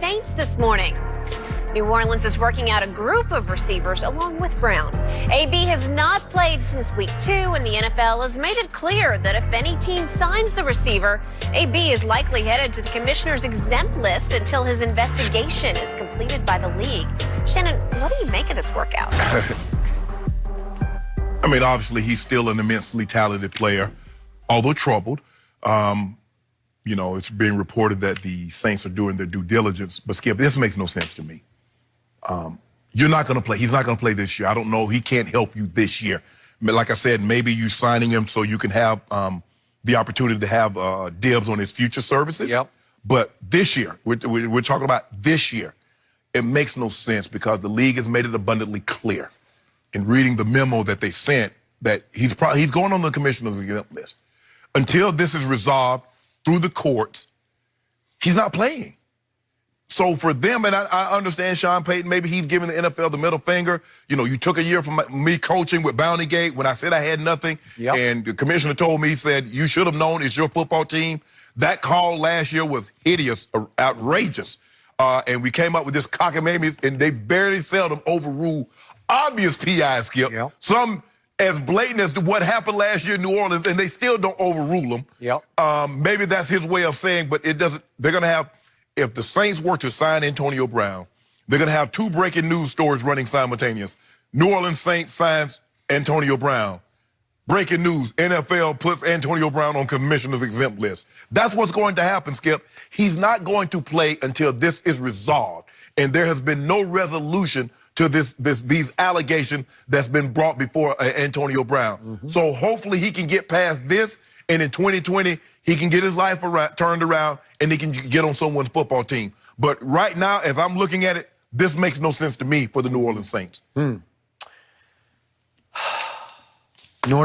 Saints this morning. New Orleans is working out a group of receivers along with Brown. AB has not played since week 2, and the NFL has made it clear that if any team signs the receiver, AB is likely headed to the commissioner's exempt list until his investigation is completed by the league. Shannon, what do you make of this workout? I mean, obviously, he's still an immensely talented player, although troubled. You know, it's being reported that the Saints are doing their due diligence. But, Skip, this makes no sense to me. You're not going to play. He's not going to play this year. I don't know. He can't help you this year. Like I said, maybe you signing him so you can have the opportunity to have dibs on his future services. Yep. But this year, we're talking about this year, it makes no sense because the league has made it abundantly clear in reading the memo that they sent that he's going on the commissioner's exempt list. Until this is resolved through the courts, he's not playing. So for them, and I understand Sean Payton, maybe he's giving the NFL the middle finger. You know, you took a year from me coaching with Bounty Gate when I said I had nothing. Yep. And the commissioner told me, he said, you should have known it's your football team. That call last year was hideous, outrageous. And we came up with this cockamamie, and they barely seldom overrule obvious PI, Skip. Yep. Some as blatant as to what happened last year in New Orleans, and they still don't overrule them. Yep. Maybe that's his way of saying, but it doesn't. They're going to have, if the Saints were to sign Antonio Brown, they're going to have 2 breaking news stories running simultaneous. New Orleans Saints signs Antonio Brown. Breaking news, NFL puts Antonio Brown on commissioner's exempt list. That's what's going to happen, Skip. He's not going to play until this is resolved. And there has been no resolution to these allegations that's been brought before Antonio Brown. Mm-hmm. So hopefully he can get past this, and in 2020, he can get his life turned around, and he can get on someone's football team. But right now, as I'm looking at it, this makes no sense to me for the New Orleans Saints. Nor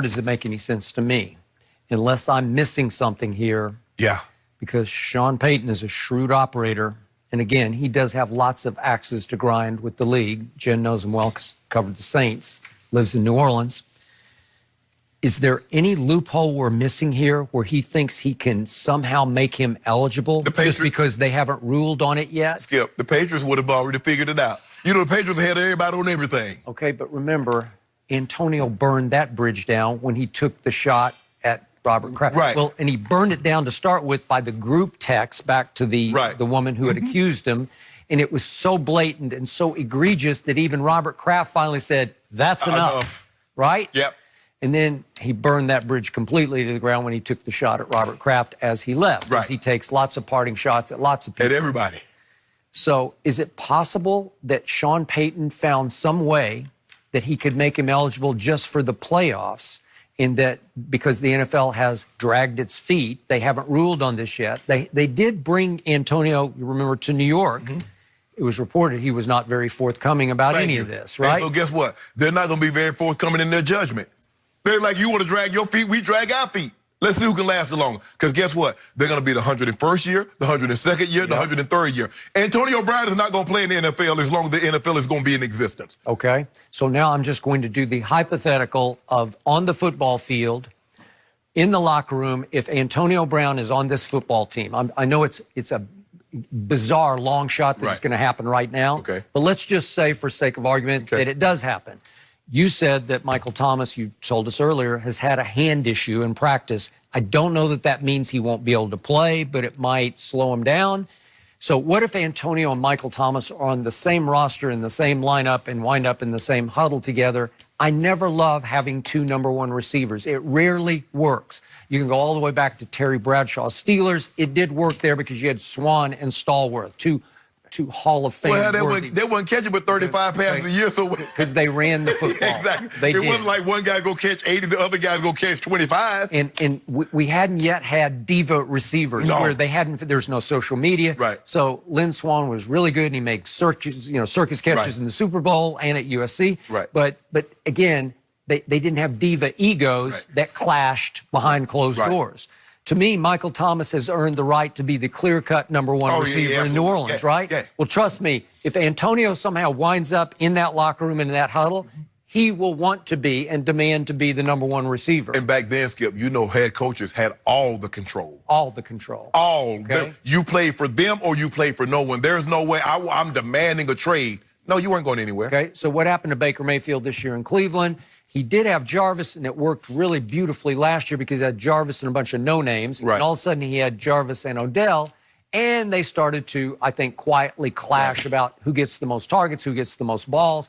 does it make any sense to me, unless I'm missing something here. Yeah. Because Sean Payton is a shrewd operator. And again, he does have lots of axes to grind with the league. Jen knows him well because covered the Saints, lives in New Orleans. Is there any loophole we're missing here where he thinks he can somehow make him eligible just because they haven't ruled on it yet? Skip, the Patriots would have already figured it out. You know, the Patriots had everybody on everything. Okay, but remember, Antonio burned that bridge down when he took the shot at Robert Kraft. Right. Well, and he burned it down to start with by the group text back to the woman who had accused him. And it was so blatant and so egregious that even Robert Kraft finally said, that's enough. Right? Yep. And then he burned that bridge completely to the ground when he took the shot at Robert Kraft as he left. Right. As he takes lots of parting shots at lots of people. At everybody. So is it possible that Sean Payton found some way that he could make him eligible just for the playoffs, in that because the NFL has dragged its feet, they haven't ruled on this yet. They did bring Antonio, you remember, to New York. Mm-hmm. It was reported he was not very forthcoming about any of this, right? And so guess what? They're not going to be very forthcoming in their judgment. They're like, you want to drag your feet, we drag our feet. Let's see who can last the longer. Because guess what? They're going to be the 101st year, the 102nd year, the 103rd year. Antonio Brown is not going to play in the NFL as long as the NFL is going to be in existence. Okay. So now I'm just going to do the hypothetical of on the football field, in the locker room, if Antonio Brown is on this football team. I know it's a bizarre long shot that's going to happen right now. Okay. But let's just say, for sake of argument, that it does happen. You said that Michael Thomas, you told us earlier, has had a hand issue in practice. I don't know that that means he won't be able to play, but it might slow him down. So what if Antonio and Michael Thomas are on the same roster, in the same lineup, and wind up in the same huddle together? I never love having 2 number 1 receivers. It rarely works. You can go all the way back to Terry Bradshaw's Steelers. It did work there because you had Swan and Stallworth, two Hall of Fame. Well, they wouldn't catch it with 35 passes a year. So because they ran the football. Exactly. It wasn't like one guy go catch 80, the other guy's go catch 25. And we hadn't yet had diva receivers where they hadn't. There's no social media. Right. So Lynn Swan was really good, and he made circus catches in the Super Bowl and at USC. Right. But again, they didn't have diva egos that clashed behind closed doors. To me, Michael Thomas has earned the right to be the clear-cut number 1 receiver in New Orleans, right? Yeah. Well, trust me, if Antonio somehow winds up in that locker room and in that huddle, he will want to be and demand to be the #1 receiver. And back then, Skip, you know, head coaches had all the control. All the control. All. Okay. You play for them or you play for no one. There's no way I'm demanding a trade. No, you weren't going anywhere. Okay, so what happened to Baker Mayfield this year in Cleveland? He did have Jarvis, and it worked really beautifully last year because he had Jarvis and a bunch of no-names. Right. And all of a sudden, he had Jarvis and Odell, and they started to, I think, quietly clash about who gets the most targets, who gets the most balls.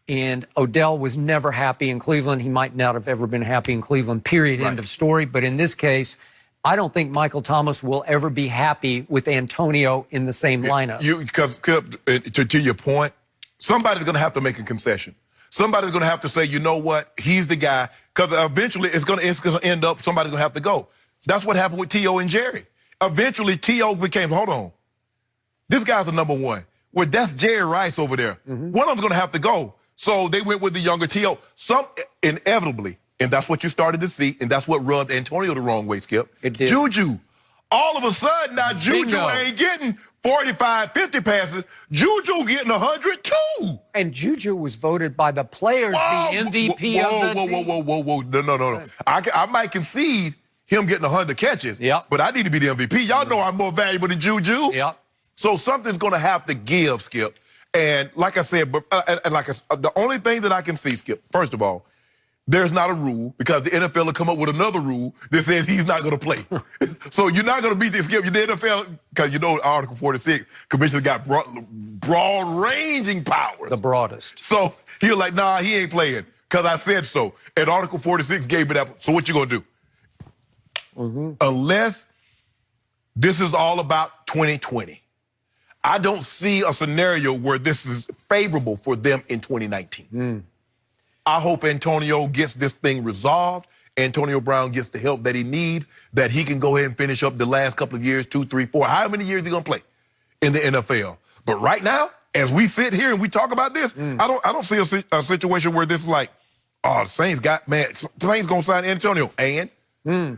And Odell was never happy in Cleveland. He might not have ever been happy in Cleveland, period, end of story. But in this case, I don't think Michael Thomas will ever be happy with Antonio in the same lineup. Because to your point, somebody's going to have to make a concession. Somebody's going to have to say, you know what, he's the guy. Because eventually it's going to end up, somebody's going to have to go. That's what happened with T.O. and Jerry. Eventually, T.O. became, hold on, this guy's the #1. Well, that's Jerry Rice over there. One of them's going to have to go. So they went with the younger T.O. Inevitably, and that's what you started to see, and that's what rubbed Antonio the wrong way, Skip. It did. Juju. All of a sudden, now Juju Bingo. ain't getting 45, 50 passes. Juju getting 100 too. And Juju was voted by the players the MVP of the team. Whoa. No. I might concede him getting 100 catches, but I need to be the MVP. Y'all know I'm more valuable than Juju. Yep. So something's going to have to give, Skip. And like I said, the only thing that I can see, Skip, first of all, there's not a rule because the NFL will come up with another rule that says he's not going to play. So you're not going to beat this, Skip. You're the NFL, because you know Article 46, commissioner got broad-ranging powers. The broadest. So he was like, nah, he ain't playing because I said so. And Article 46 gave me that. So what you going to do? Unless this is all about 2020. I don't see a scenario where this is favorable for them in 2019. I hope Antonio gets this thing resolved. Antonio Brown gets the help that he needs, that he can go ahead and finish up the last couple of years, 2, 3, 4, however many years he's going to play in the NFL. But right now, as we sit here and we talk about this, I don't see a situation where this is like, oh, the Saints going to sign Antonio. And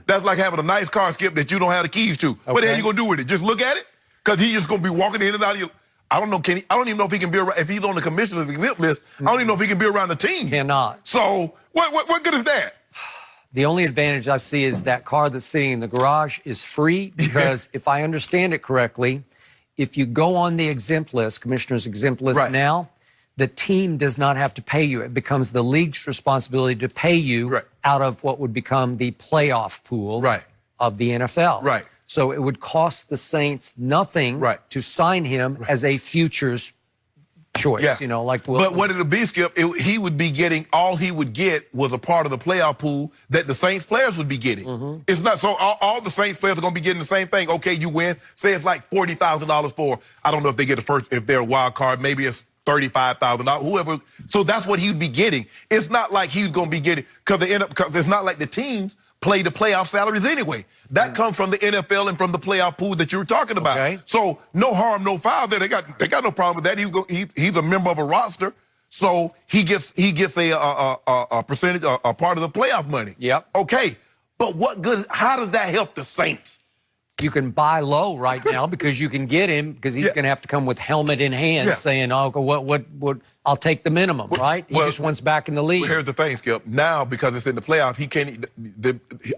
that's like having a nice car, Skip, that you don't have the keys to. What the hell you going to do with it? Just look at it? Because he's just going to be walking in and out of your... I don't know, I don't even know if he can be around... If he's on the commissioner's exempt list, I don't even know if he can be around the team. Cannot. So, what good is that? The only advantage I see is that car that's sitting in the garage is free because if I understand it correctly, if you go on the exempt list, commissioner's exempt list now, the team does not have to pay you. It becomes the league's responsibility to pay you out of what would become the playoff pool of the NFL. Right. So it would cost the Saints nothing to sign him as a futures choice, you know, like. But what it'll be, Skip, he would be getting, all he would get was a part of the playoff pool that the Saints players would be getting. It's not, so all the Saints players are going to be getting the same thing. Okay, you win. Say it's like $40,000 for, I don't know if they get the first, if they're a wild card, maybe it's $35,000, whoever. So that's what he'd be getting. It's not like he's going to be getting, because it's not like the teams play the playoff salaries anyway. That comes from the NFL and from the playoff pool that you were talking about. Okay. So no harm, no foul there. They got no problem with that. He's a member of a roster, so he gets a percentage, a part of the playoff money. Yep. Okay, but what good? How does that help the Saints? You can buy low right now because you can get him because he's going to have to come with helmet in hand saying, "Oh, what? I'll take the minimum." Right? He just wants back in the league. Well, here's the thing, Skip. Now, because it's in the playoff, he can't.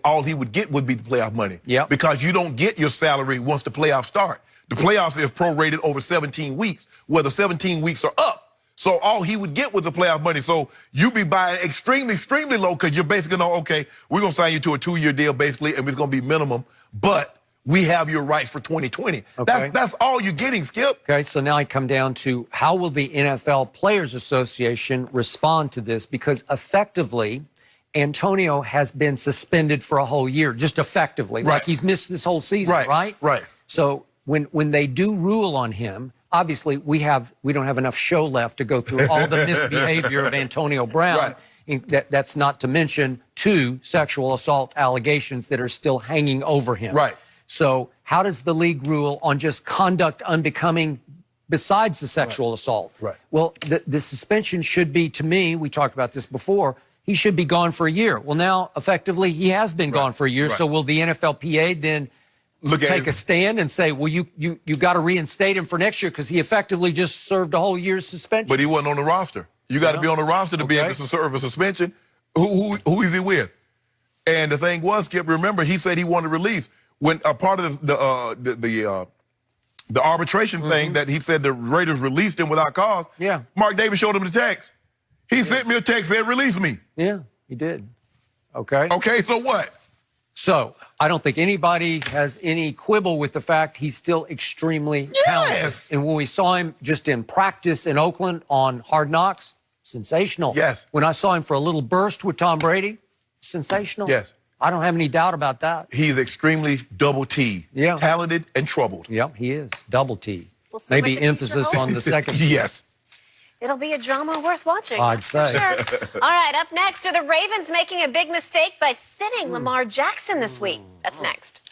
All he would get would be the playoff money. Yep. Because you don't get your salary once the playoffs start. The playoffs is prorated over 17 weeks, where the 17 weeks are up. So all he would get was the playoff money. So you be buying extremely, extremely low because you're basically going to, okay, we're going to sign you to a 2-year deal basically, and it's going to be minimum, but we have your rights for 2020. Okay. That's all you're getting, Skip. Okay, so now I come down to how will the NFL Players Association respond to this? Because effectively, Antonio has been suspended for a whole year, just effectively. Like he's missed this whole season, right? Right. So when they do rule on him, obviously we don't have enough show left to go through all the misbehavior of Antonio Brown. That's not to mention 2 sexual assault allegations that are still hanging over him. Right. So how does the league rule on just conduct unbecoming besides the sexual assault? Right. Well, the suspension should be, to me, we talked about this before, he should be gone for a year. Well, now, effectively, he has been gone for a year. So will the NFLPA then take a stand and say, well, you got to reinstate him for next year because he effectively just served a whole year's suspension? But he wasn't on the roster. You got to be on the roster to be able to serve a suspension. Who is he with? And the thing was, Skip, remember, he said he wanted to release when a part of the arbitration thing that he said the Raiders released him without cause. Yeah. Mark Davis showed him the text. He sent me a text, said, release me. Yeah, he did. Okay. Okay, so what? So I don't think anybody has any quibble with the fact he's still extremely talented. And when we saw him just in practice in Oakland on Hard Knocks, sensational. Yes. When I saw him for a little burst with Tom Brady, sensational. Yes. I don't have any doubt about that. He's extremely double T. Yeah. Talented and troubled. Yep, he is. Double T. We'll see Maybe what the emphasis future on the second T. Yes. It'll be a drama worth watching. I'd say. Sure. All right, up next, are the Ravens making a big mistake by sitting Lamar Jackson this week? That's next.